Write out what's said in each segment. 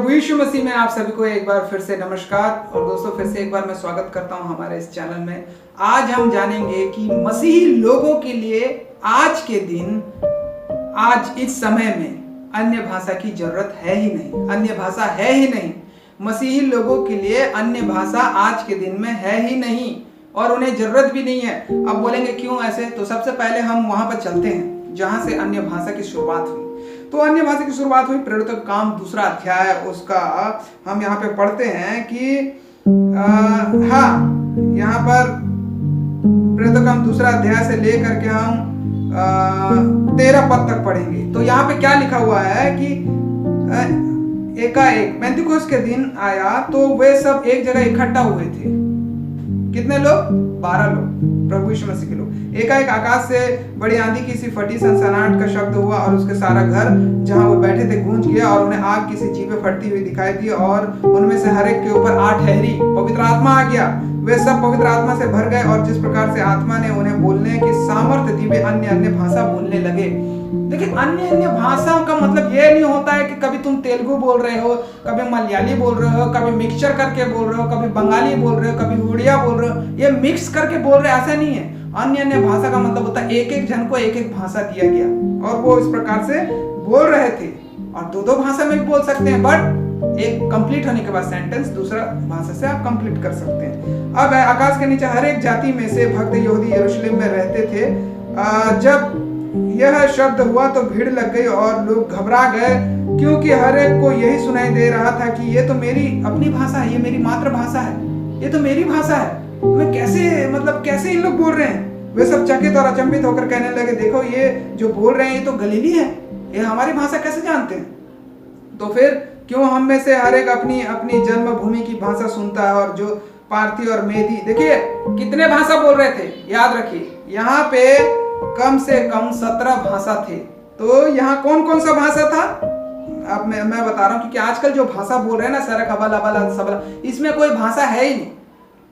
प्रभु यीशु मसीह में आप सभी को एक बार फिर से नमस्कार। और दोस्तों, फिर से एक बार मैं स्वागत करता हूं हमारे इस चैनल में। आज हम जानेंगे कि मसीही लोगों के लिए आज के दिन, आज इस समय में अन्य भाषा की जरूरत है ही नहीं, अन्य भाषा है ही नहीं। मसीही लोगों के लिए अन्य भाषा आज के दिन में है ही नहीं और उन्हें जरूरत भी नहीं है। अब बोलेंगे क्यों ऐसे? तो सबसे पहले हम वहां पर चलते हैं जहां से अन्य भाषा की शुरुआत हुई। तो अन्य भाषा की शुरुआत हुई प्रेरितों का काम 2 अध्याय, उसका हम यहाँ पे पढ़ते हैं कि यहाँ पर प्रेरितों का काम 2 अध्याय से लेकर के हम 13 पद तक पढ़ेंगे। तो यहाँ पे क्या लिखा हुआ है कि एकाएक पेंतिकोस्त के दिन आया तो वे सब एक जगह इकट्ठा हुए थे। कितने लोग? 12 लोग, प्रभु यीशु मसीह के लोग। एकाएक आकाश से बड़ी आंधी की सी फटी सनसनाहट का शब्द हुआ और उसके सारा घर जहां वो बैठे थे गूंज गया और उन्हें आग की सी जीभें फटती हुई दिखाई दी और उनमें से हर एक के ऊपर 8 ठहरी पवित्र आत्मा आ गया। वे सब पवित्र आत्मा से भर गए और जिस प्रकार से आत्मा ने उन्हें बोलने की सामर्थ्य दी, वे अन्य अन्य भाषा बोलने लगे। देखिए, अन्य अन्य भाषाओं का मतलब ये नहीं होता है कि कभी तुम तेलुगु बोल रहे हो, कभी मलयाली बोल रहे हो, कभी मिक्सचर करके बोल रहे हो, कभी बंगाली बोल रहे हो, कभी उड़िया बोल रहे हो, ये मिक्स करके बोल रहे, ऐसा नहीं है। अन्य अन्य भाषा का मतलब होता है एक एक जन को एक एक भाषा दिया गया और वो इस प्रकार से बोल रहे थे। और 2 भाषा में भी बोल सकते हैं, बट एक कंप्लीट होने के बाद सेंटेंस दूसरा भाषा से आप कंप्लीट कर सकते हैं। अब आकाश के नीचे हर एक जाति में से भक्त यहूदी यरूशलेम में रहते थे। जब यह शब्द हुआ तो भीड़ लग गई और लोग घबरा गए, क्योंकि हर एक को यही सुनाई दे रहा था कि ये तो मेरी अपनी भाषा है, ये मेरी मातृभाषा है, ये तो मेरी भाषा है। मैं कैसे इन लोग बोल रहे हैं? वे सब चकित और अचंभित होकर कहने लगे, देखो ये जो बोल रहे हैं ये तो गलीली है, ये हमारी भाषा कैसे जानते हैं? तो फिर क्यों हम में से हर एक अपनी अपनी जन्मभूमि की भाषा सुनता है? और जो पार्थी और मेदी, देखिए कितने भाषा बोल रहे थे, याद रखिए यहाँ पे कम से कम 17 भाषा थे। तो यहाँ कौन कौन सा भाषा था? अब मैं बता रहा हूँ, क्योंकि आजकल जो भाषा बोल रहे हैं ना, सरक हबल अबल सबला, इसमें कोई भाषा है ही नहीं।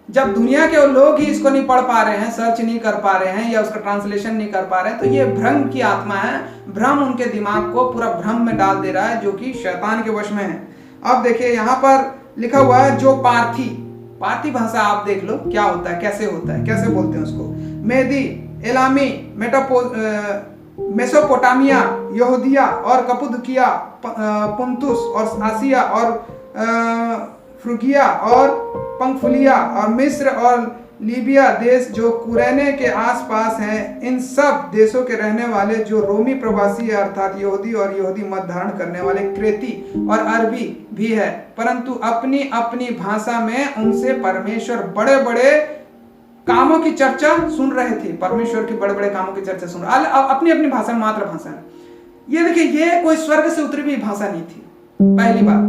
जब दुनिया के लोग ही इसको नहीं पढ़ पा रहे हैं, सर्च नहीं कर पा रहे हैं या उसका ट्रांसलेशन नहीं कर पा रहे हैं, तो ये भ्रम की आत्मा है। भ्रम उनके दिमाग को पूरा भ्रम में डाल दे रहा है, जो कि शैतान के वश में है। अब देखिए यहाँ पर लिखा हुआ है जो पार्थी भाषा, आप देख लो क्या होता है, कैसे होता है, कैसे बोलते हैं उसको। मेदी, एलामी, मेसोपोटामिया, यहूदिया और कपुदकिया, पुंतुस और आसिया और फ्रुगिया और पंफुलिया और मिस्र और लीबिया देश जो कुरैने के आसपास हैं, इन सब देशों के रहने वाले जो रोमी प्रवासी अर्थात यहूदी और यहूदी मत धारण करने वाले क्रेती और अरबी भी है, परंतु अपनी अपनी भाषा में उनसे परमेश्वर बड़े बड़े कामों की चर्चा सुन रहे थे। परमेश्वर के बड़े बड़े कामों की चर्चा सुन रहे, अपनी अपनी भाषा, मातृभाषा में। ये देखिए, ये कोई स्वर्ग से उतरी हुई भाषा नहीं थी, पहली बात,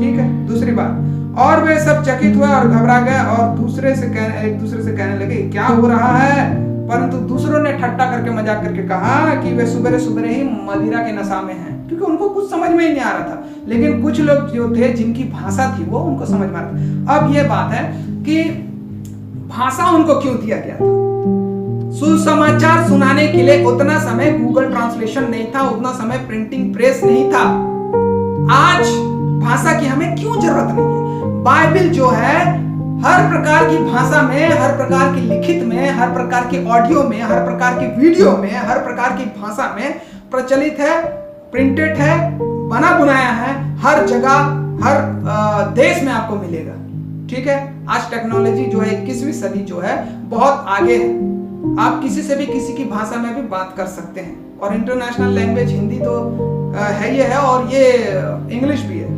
ठीक है। दूसरी बात, और वे सब चकित हुए और घबरा गए और एक दूसरे से कहने लगे क्या हो रहा है? परंतु दूसरों ने ठट्टा करके मजाक करके कहा कि वे सुबह सुबह ही मदिरा के नशा में हैं, क्योंकि उनको कुछ समझ में ही नहीं आ रहा था। लेकिन कुछ लोग जो थे जिनकी भाषा थी वो उनको समझ में आ रहा था। अब ये बात है कि भाषा उनको क्यों दिया गया था? सुसमाचार सुनाने के लिए उतना समय गूगल ट्रांसलेशन नहीं था, उतना समय प्रिंटिंग प्रेस नहीं था। आज भाषा की हमें क्यों जरूरत नहीं है? बाइबल जो है हर प्रकार की भाषा में, हर प्रकार की लिखित में, हर प्रकार की ऑडियो में, हर प्रकार की वीडियो में, हर प्रकार की भाषा में प्रचलित है, प्रिंटेड है, बना बुनाया है, हर जगह हर देश में आपको मिलेगा, ठीक है। आज टेक्नोलॉजी जो है 21वीं सदी जो है बहुत आगे है। आप किसी से भी किसी की भाषा में भी बात कर सकते हैं और इंटरनेशनल लैंग्वेज हिंदी तो है ये है और ये इंग्लिश भी है।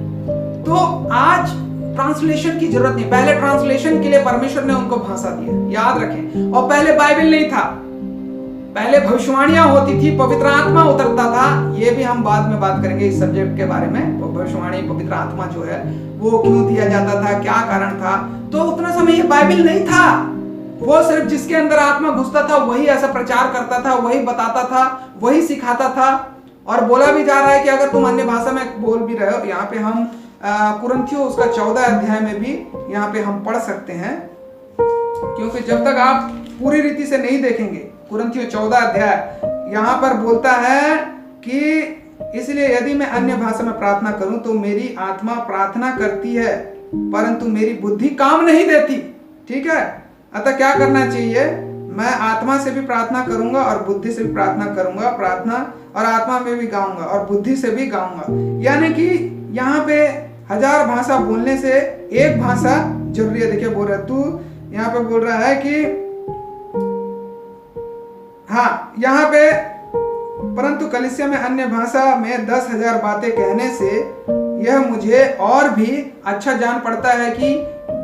तो आज ट्रांसलेशन की जरूरत नहीं। पहले ट्रांसलेशन के लिए परमेश्वर ने उनको भाषा दिया, याद रखें। और पहले बाइबल नहीं था, पहले भविष्यवाणियां होती थी, पवित्र आत्मा उतरता था। ये भी हम बाद में बात करेंगे इस सब्जेक्ट के बारे में। भविष्यवाणी, पवित्र आत्मा जो है वो क्यों दिया जाता था, क्या कारण था। तो उतना समय ये बाइबल नहीं था। वो सिर्फ जिसके अंदर आत्मा घुसता था वही ऐसा प्रचार करता था, वही बताता था, वही सिखाता था। और बोला भी जा रहा है कि अगर तुम अन्य भाषा में बोल भी रहे हो, यहाँ पे हम कुरिन्थियों उसका 14 अध्याय में भी यहाँ पे हम पढ़ सकते हैं, क्योंकि जब तक आप पूरी रीति से नहीं देखेंगे, कुरिन्थियों 14 अध्याय यहाँ पर बोलता है कि इसलिए यदि मैं अन्य भाषा में प्रार्थना करूं तो मेरी आत्मा प्रार्थना करती है परंतु मेरी बुद्धि काम नहीं देती। ठीक है, अतः क्या करना चाहिए? मैं आत्मा से भी प्रार्थना करूंगा और बुद्धि से भी प्रार्थना करूंगा, प्रार्थना और आत्मा में भी गाऊंगा और बुद्धि से भी गाऊंगा। यानी कि यहाँ पे 1000 भाषा बोलने से एक भाषा जरूरी है। देखिए बोल रहा है, तू यहाँ पे बोल रहा है कि हाँ, यहाँ पे परंतु कलीसिया में अन्य भाषा में 10,000 बातें कहने से यह मुझे और भी अच्छा जान पड़ता है कि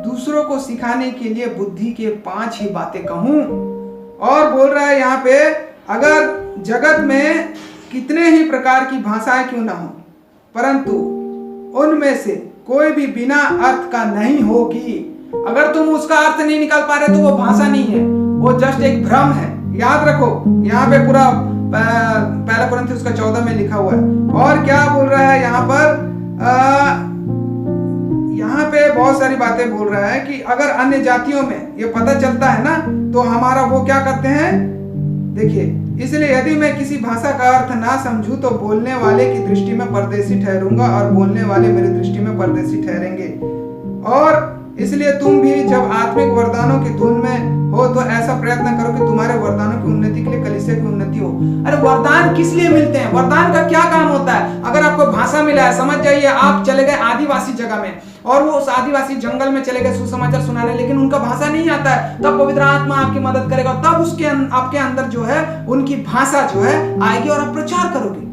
दूसरों को सिखाने के लिए बुद्धि के 5 ही बातें कहूं। और बोल रहा है यहाँ पे, अगर जगत में कितने ही प्रकार की भाषाएं क्यों ना हो परंतु उनमें से कोई भी बिना अर्थ का नहीं होगी। अगर तुम उसका अर्थ नहीं निकाल पा रहे तो वो भाषा नहीं है, वो जस्ट एक भ्रम है। याद रखो, यहाँ पे पूरा पहला कुरिन्थियों उसका 14 में लिखा हुआ है। और क्या बोल रहा है यहाँ पर? यहाँ पे बहुत सारी बातें बोल रहा है कि अगर अन्य जातियों में ये पता चलता है ना तो हमारा वो क्या करते हैं। देखिए, इसलिए यदि मैं किसी भाषा का अर्थ ना समझूं तो बोलने वाले की दृष्टि में परदेशी ठहरूंगा और बोलने वाले मेरी दृष्टि में परदेशी ठहरेंगे। और इसलिए तुम भी जब आत्मिक वरदानों की धुन में हो तो ऐसा प्रयत्न करो कि तुम्हारे वरदानों की उन्नति के लिए कलीसिया की उन्नति हो। अरे वरदान किस लिए मिलते हैं? वरदान का क्या काम होता है? अगर आपको भाषा मिला है, समझ जाइए आप चले गए आदिवासी जगह में और वो उस आदिवासी जंगल में चले गए सुसमाचार सुनाने, लेकिन उनका भाषा नहीं आता है, तब पवित्र आत्मा आपकी मदद करेगा, तब उसके आपके अंदर जो है उनकी भाषा जो है आएगी और आप प्रचार करोगे।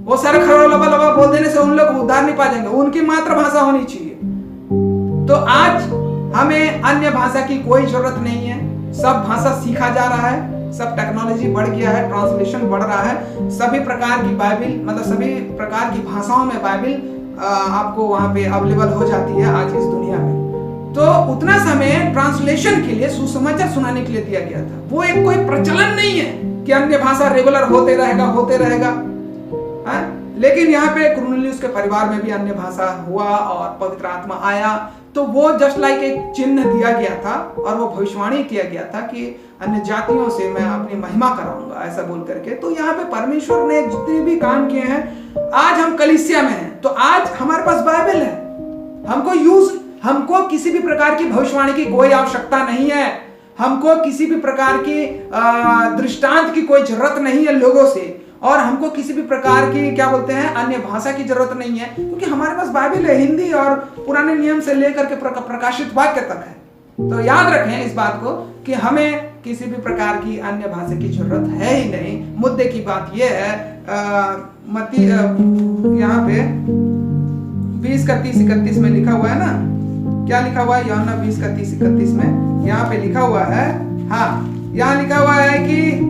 वो सारे खड़ा लबा लबा बोल देने से उन लोग उद्धार नहीं पा जाएंगे, उनकी मातृभाषा होनी चाहिए। तो आज हमें अन्य भाषा की कोई जरूरत नहीं है, सब भाषा सीखा जा रहा है, सब टेक्नोलॉजी बढ़ गया है, ट्रांसलेशन बढ़ रहा है, सभी प्रकार की बाइबिल मतलब सभी प्रकार की भाषाओं में बाइबिल आपको वहां पे अवेलेबल हो जाती है आज इस दुनिया में। तो उतना समय ट्रांसलेशन के लिए, सुसमाचार सुनाने के लिए दिया गया था। वो एक कोई प्रचलन नहीं है कि अन्य भाषा रेगुलर होते रहेगा। लेकिन यहाँ पे कुरनेलियुस के परिवार में भी अन्य भाषा हुआ और पवित्र आत्मा आया, तो वो जस्ट लाइक एक चिन्ह दिया गया था और वो भविष्यवाणी किया गया था कि अन्य जातियों से मैं अपनी महिमा कराऊंगा, ऐसा बोल करके। तो यहाँ पे परमेश्वर ने जितने भी काम किए हैं, आज हम कलीसिया में हैं तो आज हमारे पास बाइबल है, हमको किसी भी प्रकार की भविष्यवाणी की कोई आवश्यकता नहीं है, हमको किसी भी प्रकार की दृष्टांत की कोई जरूरत नहीं है लोगों से, और हमको किसी भी प्रकार की क्या बोलते हैं अन्य भाषा की जरूरत नहीं है, क्योंकि हमारे पास बाइबल है, हिंदी और पुराने नियम से लेकर के प्रकाशित वाक्य तक है। तो याद रखें इस बात को कि हमें किसी भी प्रकार की अन्य भाषा की जरूरत है ही नहीं। मुद्दे की बात यह है, मत्ती यहाँ पे 20:30-31 में लिखा हुआ है ना, क्या लिखा हुआ है? यूहन्ना 20:30-31 में यहाँ पे लिखा हुआ है, हाँ यहाँ लिखा हुआ है कि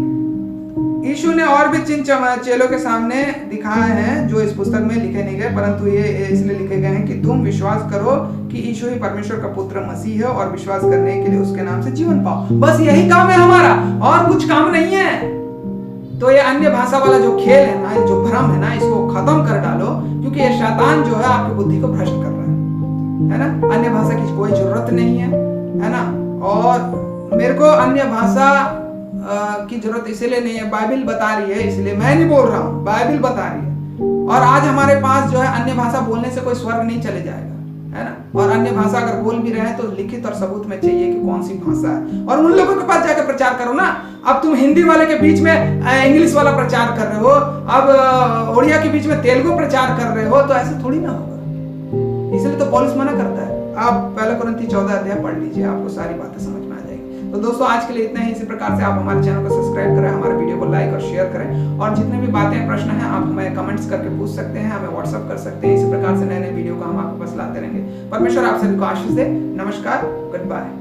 यीशु ने और भी चिन्ह चेलों के सामने दिखाए हैं जो इस पुस्तक में लिखे नहीं गए, परंतु ये इसलिए लिखे गए हैं कि तुम विश्वास करो कि यीशु ही परमेश्वर का पुत्र मसीह है और विश्वास करने के लिए उसके नाम से जीवन पाओ। बस यही काम है हमारा, और कुछ काम नहीं है। तो ये अन्य भाषा वाला जो खेल है ना, जो भ्रम है ना, इसको खत्म कर डालो, क्योंकि ये शैतान जो है आपकी बुद्धि को भ्रष्ट कर रहा है ना। अन्य भाषा की कोई जरूरत नहीं है ना। और मेरे को अन्य भाषा की जरूरत इसलिए नहीं है, बाइबिल बता रही है, इसलिए मैं नहीं बोल रहा हूँ, बाइबिल बता रही है। और आज हमारे पास जो है अन्य भाषा बोलने से कोई स्वर्ग नहीं चले जाएगा, है ना। और अन्य भाषा अगर बोल भी रहे हैं तो लिखित और सबूत में चाहिए कि कौन सी भाषा है, और उन लोगों के पास जाकर प्रचार करो ना। अब तुम हिंदी वाले के बीच में इंग्लिश वाला प्रचार कर रहे हो, अब उड़िया के बीच में तेलुगु प्रचार कर रहे हो, तो ऐसे थोड़ी ना होगा। इसलिए तो पौलुस मना करता है। आप पहला कुरिन्थी 14 अध्याय पढ़ लीजिए, आपको सारी बातें समझ में आ जाएगी। तो दोस्तों आज के लिए इतना ही। इसी प्रकार से आप हमारे चैनल को सब्सक्राइब करें, हमारे वीडियो को लाइक और शेयर करें, और जितने भी बातें प्रश्न हैं आप हमें कमेंट्स करके पूछ सकते हैं, हमें व्हाट्सअप कर सकते हैं। इसी प्रकार से नए नए वीडियो को हम आपको पास लाते रहेंगे। परमेश्वर आप सभी को आशीष दे। नमस्कार, गुड बाय।